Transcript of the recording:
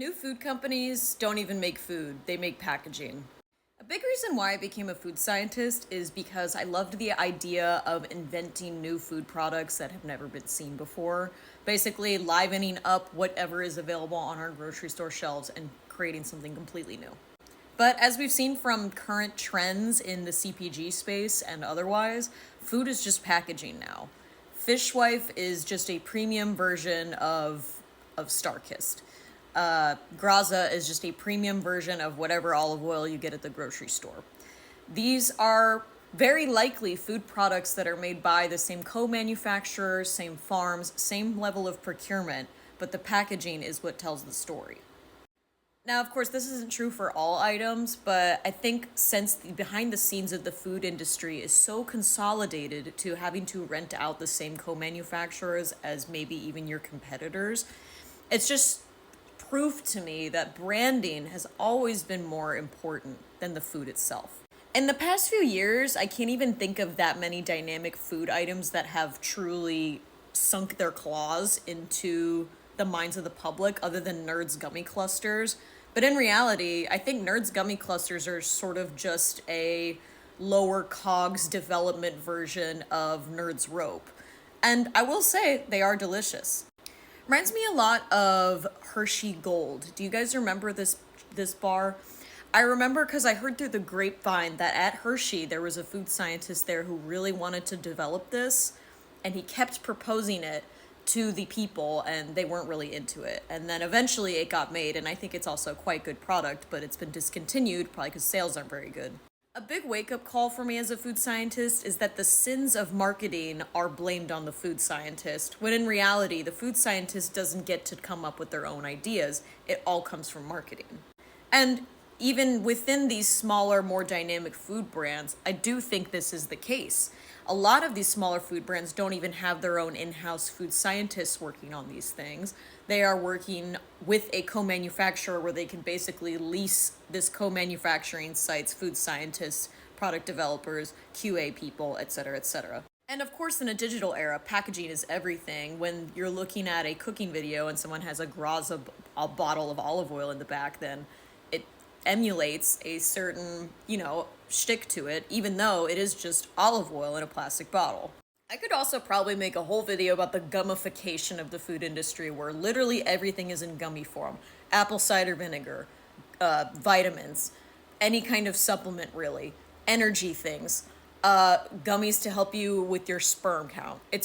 New food companies don't even make food, they make packaging. A big reason why I became a food scientist is because I loved the idea of inventing new food products that have never been seen before. Basically, livening up whatever is available on our grocery store shelves and creating something completely new. But as we've seen from current trends in the CPG space and otherwise, food is just packaging now. Fishwife is just a premium version of Starkist. Graza is just a premium version of whatever olive oil you get at the grocery store. These are very likely food products that are made by the same co-manufacturers, same farms, same level of procurement, but the packaging is what tells the story. Now, of course, this isn't true for all items, but I think since the behind the scenes of the food industry is so consolidated to having to rent out the same co-manufacturers as maybe even your competitors, it's just proof to me that branding has always been more important than the food itself. In the past few years, I can't even think of that many dynamic food items that have truly sunk their claws into the minds of the public other than Nerds gummy clusters. But in reality, I think Nerds gummy clusters are sort of just a lower cogs development version of Nerds rope. And I will say they are delicious. Reminds me a lot of Hershey Gold. Do you guys remember this bar? I remember because I heard through the grapevine that at Hershey there was a food scientist there who really wanted to develop this, and he kept proposing it to the people and they weren't really into it. And then eventually it got made, and I think it's also a quite good product, but it's been discontinued probably because sales aren't very good. A big wake-up call for me as a food scientist is that the sins of marketing are blamed on the food scientist, when in reality, the food scientist doesn't get to come up with their own ideas. It all comes from marketing. And even within these smaller, more dynamic food brands, I do think this is the case. A lot of these smaller food brands don't even have their own in-house food scientists working on these things. They are working with a co-manufacturer where they can basically lease this co-manufacturing site's food scientists, product developers, QA people, etc., etc. And of course, in a digital era, packaging is everything. When you're looking at a cooking video and someone has a Graza a bottle of olive oil in the back, then it emulates a certain, shtick to it, even though it is just olive oil in a plastic bottle. I could also probably make a whole video about the gummification of the food industry, where literally everything is in gummy form. Apple cider vinegar, vitamins, any kind of supplement really, energy things, gummies to help you with your sperm count. It's